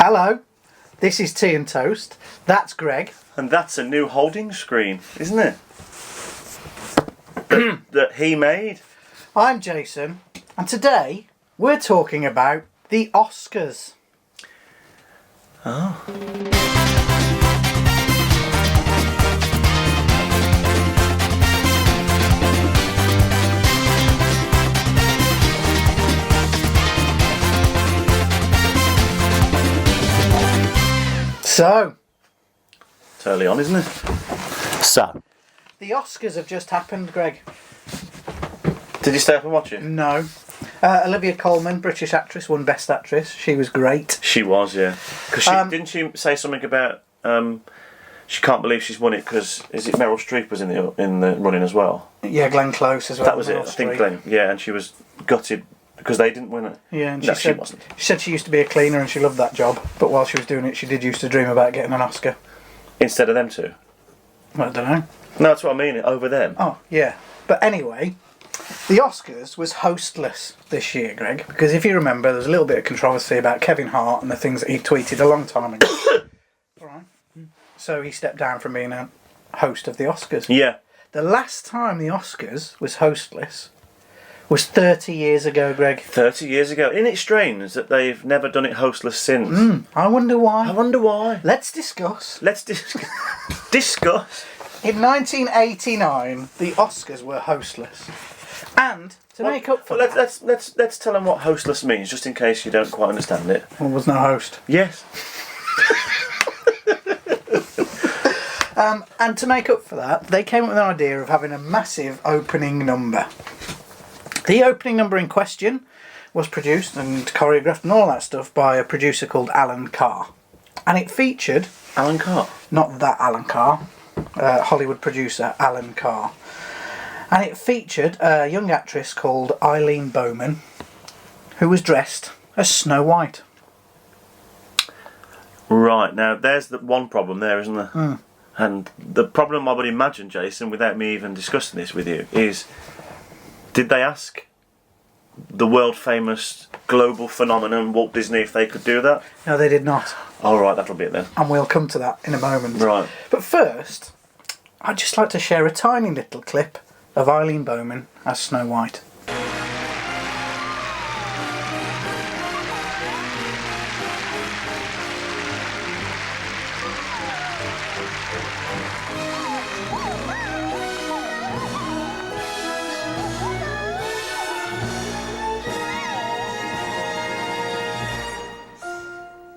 Hello, this is Tea and Toast. That's Greg. And that's a new holding screen, isn't it? that he made. I'm Jason, and today we're talking about the Oscars. Oh. So, It's early on, isn't it? So, the Oscars have just happened, Greg. did you stay up and watch it? No. Olivia Colman, British actress, won Best Actress. She was great. She was, yeah. Because didn't she say something about she can't believe she's won it because is it Meryl Streep was in the running as well? Yeah, Glenn Close as well. That was it. Meryl I think Streep. Glenn. Yeah, and she was gutted because they didn't win it. Yeah, and no, she she wasn't. She said she used to be a cleaner and she loved that job. But while she was doing it, she did used to dream about getting an Oscar. Instead of them two. Well, I don't know. No, that's what I mean. Over them. Oh, yeah. But anyway, the Oscars was hostless this year, Greg, because if you remember, there was a little bit of controversy about Kevin Hart and the things that he tweeted a long time ago. All right. So he stepped down from being a host of the Oscars. Yeah. The last time the Oscars was hostless was 30 years ago, Greg. 30 years ago. Isn't it strange that they've never done it hostless since? I wonder why. I wonder why. Let's discuss. Let's discuss. In 1989, the Oscars were hostless. And to make up for that... Let's tell them what hostless means, just in case you don't quite understand it. Well, there was no host. Yes. And to make up for that, they came up with an idea of having a massive opening number. The opening number in question was produced and choreographed and all that stuff by a producer called Alan Carr. And it featured... Alan Carr? Not that Alan Carr. Hollywood producer Alan Carr. And it featured a young actress called Eileen Bowman, who was dressed as Snow White. Right, now there's the one problem there, isn't there? And the problem I would imagine, Jason, without me even discussing this with you, is did they ask the world famous global phenomenon Walt Disney if they could do that? No, they did not. All right, that'll be it then. And we'll come to that in a moment. Right. But first, I'd just like to share a tiny little clip of Eileen Bowman as Snow White.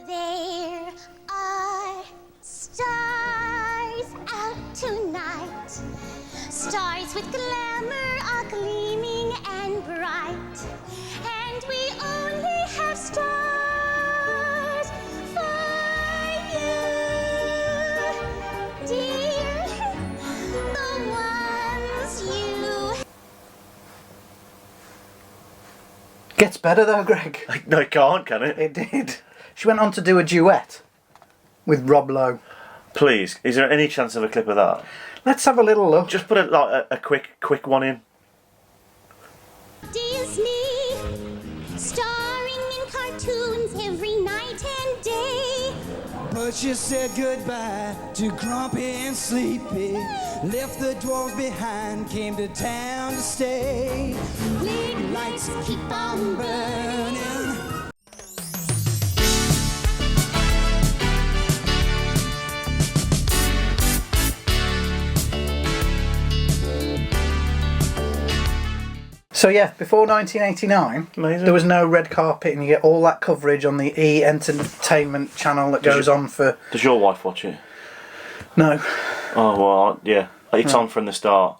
There are stars out tonight, stars with glamour are gleaming and bright, and we only have stars for you, dear, the ones you... Gets better though, Greg. No, it can't, can it? It did. She went on to do a duet with Rob Lowe. Please, is there any chance of a clip of that? Let's have a little look. Just put a quick one in. Disney, starring in cartoons every night and day. But she said goodbye to Grumpy and Sleepy, left the dwarves behind, came to town to stay. Lights keep on burning. So yeah, before 1989, Amazing. there was no red carpet, and you get all that coverage on the E! Entertainment channel that goes on for... Does your wife watch it? No. Oh, well, yeah. It's on from the start.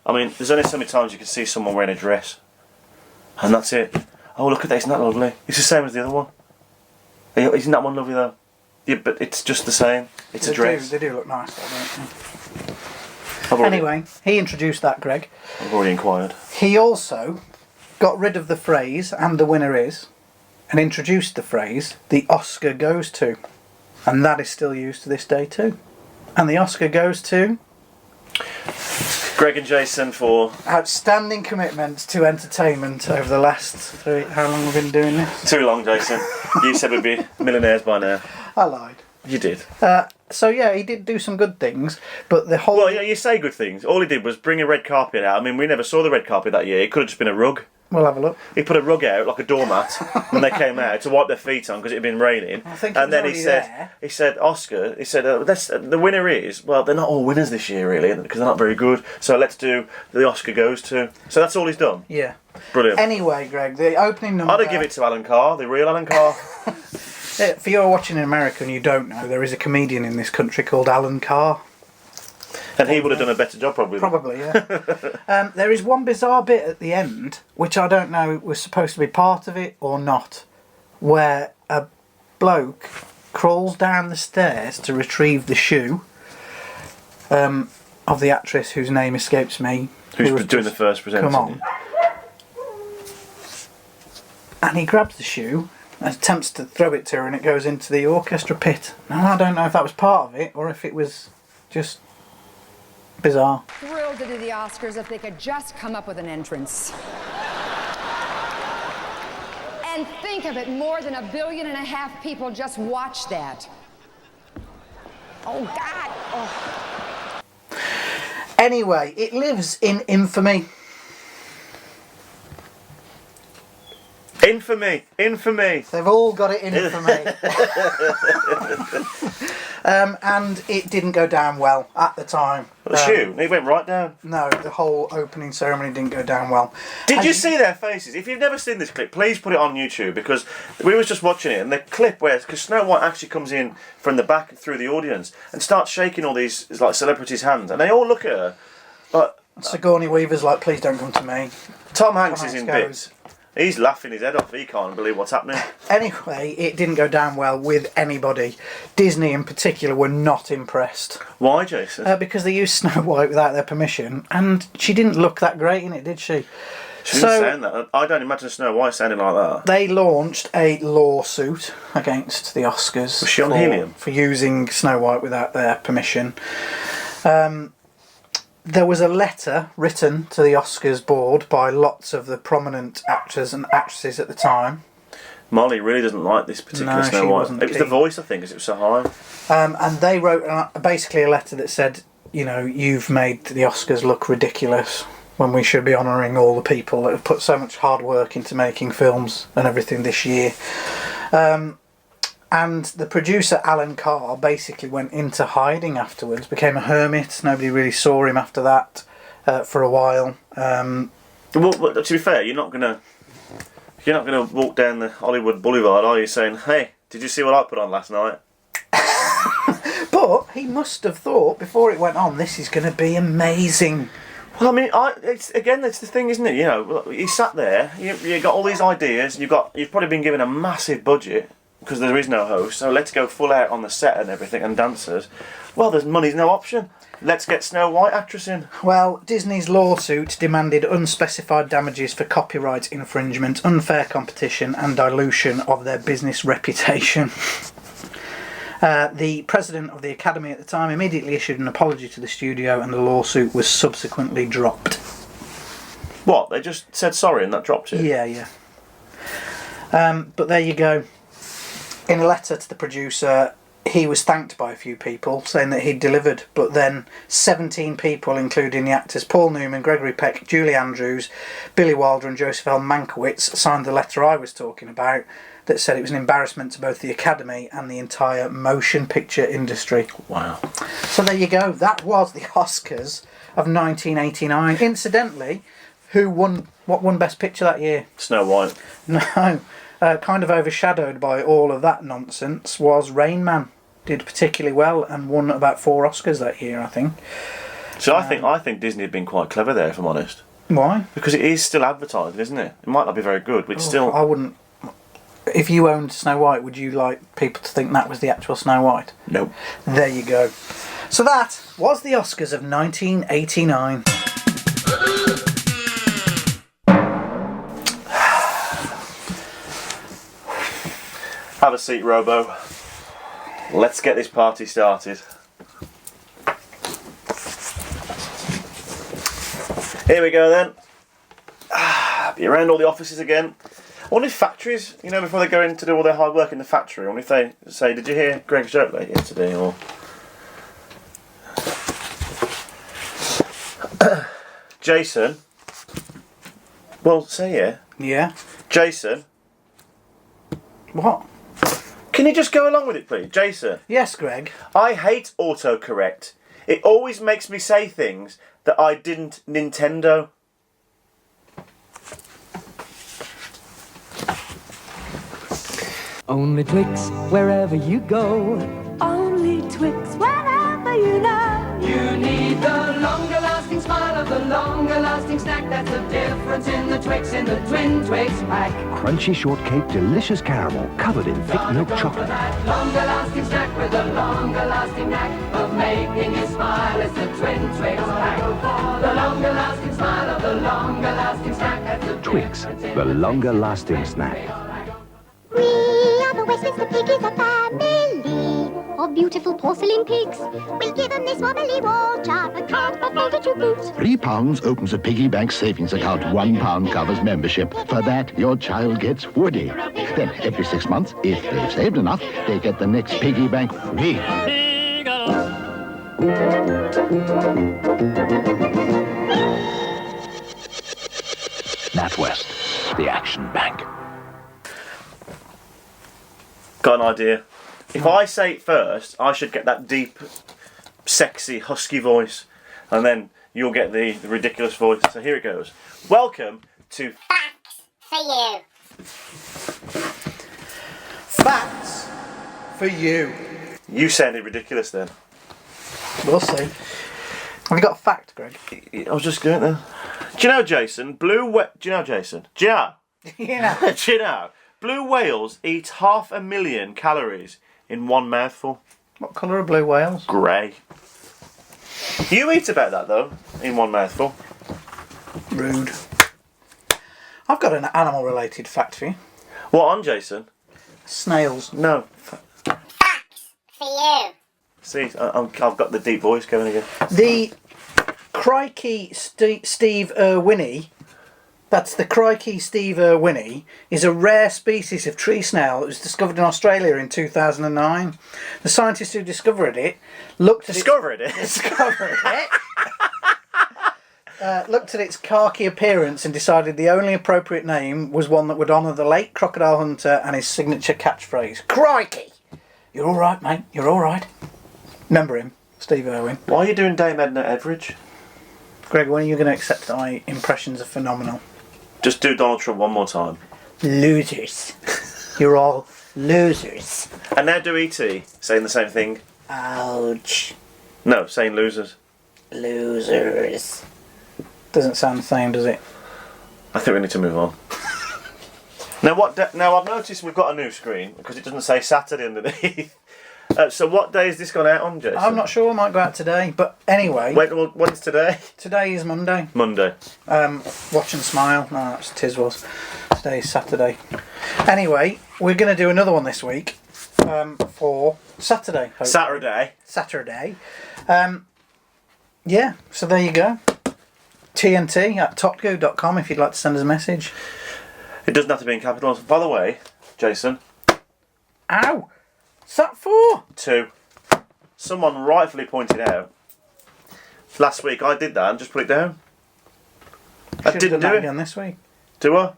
I mean, there's only so many times you can see someone wearing a dress. And that's it. Oh, look at that, isn't that lovely? It's the same as the other one. Isn't that one lovely, though? Yeah, but it's just the same. It's a dress. They do look nice, though, don't they? Anyway, he introduced that, Greg. I've already inquired. He also got rid of the phrase, and the winner is, and introduced the phrase, the Oscar goes to. And that is still used to this day too. And the Oscar goes to... Greg and Jason for outstanding commitment to entertainment over the last 3... How long have we been doing this? too long, Jason. You said we'd be millionaires by now. I lied. You did. So yeah, he did do some good things, but the whole... Well, you say good things. All he did was bring a red carpet out. I mean, we never saw the red carpet that year. It could have just been a rug. We'll have a look. He put a rug out like a doormat when they came out to wipe their feet on because it had been raining. I think and then he said, Oscar, the winner is, well, they're not all winners this year really because they're not very good. So let's do the Oscar goes to. So that's all he's done. Yeah. Brilliant. Anyway, Greg, the opening number... I'd give it to Alan Carr, the real Alan Carr. If you're watching in America and you don't know, there is a comedian in this country called Alan Carr. And he would have done a better job, probably. Probably, yeah. There is one bizarre bit at the end, which I don't know was supposed to be part of it or not, where a bloke crawls down the stairs to retrieve the shoe of the actress whose name escapes me. Who's doing the first presenting. Come on. And he grabs the shoe and attempts to throw it to her, and it goes into the orchestra pit. Now, I don't know if that was part of it or if it was just... bizarre. Thrilled to do the Oscars if they could just come up with an entrance. And think of it, more than 1.5 billion people just watched that. Oh, God. Oh. Anyway, it lives in infamy. Infamy. They've all got it in infamy. And it didn't go down well at the time. The shoe, it went right down. No, the whole opening ceremony didn't go down well. Did you see their faces? If you've never seen this clip, please put it on YouTube because we was just watching it and the clip where because Snow White actually comes in from the back through the audience and starts shaking all these like celebrities' hands and they all look at her. But Sigourney Weaver's like, please don't come to me. Tom Hanks is Hanks in goes. bits. He's laughing his head off. He can't believe what's happening. Anyway, it didn't go down well with anybody. Disney in particular were not impressed. Why, Jason? Because they used Snow White without their permission, and she didn't look that great in it, did she? She didn't sound that. I don't imagine Snow White sounding like that. They launched a lawsuit against the Oscars. Was she on helium? For using Snow White without their permission. There was a letter written to the Oscars board by lots of the prominent actors and actresses at the time. Molly really doesn't like this particular Snow White. It was the voice, I think, because it was so high. And they wrote basically a letter that said, you know, you've made the Oscars look ridiculous when we should be honouring all the people that have put so much hard work into making films and everything this year. And the producer, Alan Carr, basically went into hiding afterwards, became a hermit. Nobody really saw him after that for a while. Well, to be fair, you're not gonna walk down the Hollywood Boulevard, are you, saying, "Hey, did you see what I put on last night?" But he must have thought before it went on, this is going to be amazing. Well, I mean, it's the thing, isn't it? You know, you sat there, you got all these ideas, you've probably been given a massive budget. Because there is no host, so let's go full out on the set and everything and dancers. Well, there's money's no option. Let's get Snow White actress in. Well, Disney's lawsuit demanded unspecified damages for copyright infringement, unfair competition and dilution of their business reputation. The president of the Academy at the time immediately issued an apology to the studio and the lawsuit was subsequently dropped. What? They just said sorry and that dropped it? Yeah. But there you go. In a letter to the producer, he was thanked by a few people, saying that he'd delivered, but then 17 people, including the actors Paul Newman, Gregory Peck, Julie Andrews, Billy Wilder and Joseph L. Mankiewicz, signed the letter I was talking about that said it was an embarrassment to both the Academy and the entire motion picture industry. Wow. So there you go. That was the Oscars of 1989. Incidentally, what won Best Picture that year? Snow White. No. Kind of overshadowed by all of that nonsense was Rain Man. Did particularly well and won about 4 Oscars that year, I think. So I think Disney have been quite clever there, if I'm honest. Why? Because it is still advertising, isn't it? It might not be very good, but it's still... I wouldn't... If you owned Snow White, would you like people to think that was the actual Snow White? No. There you go. So that was the Oscars of 1989. Have a seat, Robo. Let's get this party started. Here we go then. Be around all the offices again. I wonder if factories, you know, before they go in to do all their hard work in the factory, I wonder if they say, did you hear Greg's joke late yesterday? Or Jason. Well, say yeah. Yeah. Jason. What? Can you just go along with it, please? Jason. Yes, Greg. I hate autocorrect. It always makes me say things that I didn't Nintendo. Only Twix wherever you go. Only Twix wherever you know. You need the longer lasting smile of the longer lasting snack. That's the difference in the Twix in the Twin Twix pack. Crunchy shortcake, delicious caramel, covered in thick milk chocolate. Longer lasting snack with a longer lasting knack of making you smile. It's the Twin Twix pack. The longer lasting smile of the longer lasting snack. That's the Twix, the longer lasting snack. We are the Westminster Piggies, a family of beautiful porcelain pigs. We'll give them this wobbly water, a cart of multitude boots. £3 opens a piggy bank savings account. £1 covers membership. For that, your child gets Woody. Then, every 6 months, if they've saved enough, they get the next piggy bank free. NatWest, the Action Bank. Got an idea. If I say it first, I should get that deep, sexy, husky voice, and then you'll get the ridiculous voice. So here it goes. Welcome to Facts for you. Facts for you. You sounded ridiculous then. We'll see. Have you got a fact, Greg? I was just going there. Do you know, Jason? Do you know, Jason? Do you know? Yeah. Do you know? Blue whales eat 500,000 calories in one mouthful. What colour are blue whales? Grey. You eat about that though, in one mouthful. Rude. I've got an animal-related fact for you. What on, Jason? Snails. No. Facts for you. See, I've got the deep voice going again. The Crikey Steve Irwini, that's the Crikey Steve Irwini, is a rare species of tree snail that was discovered in Australia in 2009. The scientists who discovered it looked at looked at its khaki appearance and decided the only appropriate name was one that would honour the late crocodile hunter and his signature catchphrase, Crikey! You're all right, mate. You're all right. Remember him, Steve Irwin. Why are you doing Dame Edna Everidge? Greg, when are you going to accept that my impressions are phenomenal? Just do Donald Trump one more time. Losers. You're all losers. And now do E.T. saying the same thing. Ouch. No, saying losers. Losers. Doesn't sound the same, does it? I think we need to move on. Now I've noticed we've got a new screen because it doesn't say Saturday underneath. So what day is this gone out on, Jason? I'm not sure. I might go out today. But anyway. Wait, when's today? Today is Monday. Monday. Watch and smile. No, that's Tiswas. Today is Saturday. Anyway, we're going to do another one this week for Saturday. Hopefully. Saturday. Yeah, so there you go. TNT@topgo.com if you'd like to send us a message. It doesn't have to be in capitals. By the way, Jason. Ow! What's that for? 2. Someone rightfully pointed out last week I did that and just put it down. I didn't do it again this week. Do I?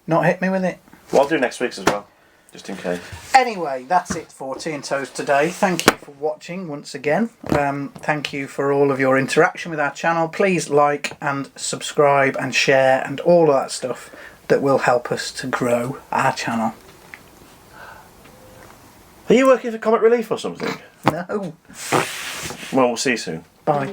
Not hit me with it. Well, I'll do next week's as well, just in case. Anyway, that's it for Tea and Toast today. Thank you for watching once again. Thank you for all of your interaction with our channel. Please like and subscribe and share and all of that stuff that will help us to grow our channel. Are you working for Comic Relief or something? No. Well, we'll see you soon. Bye.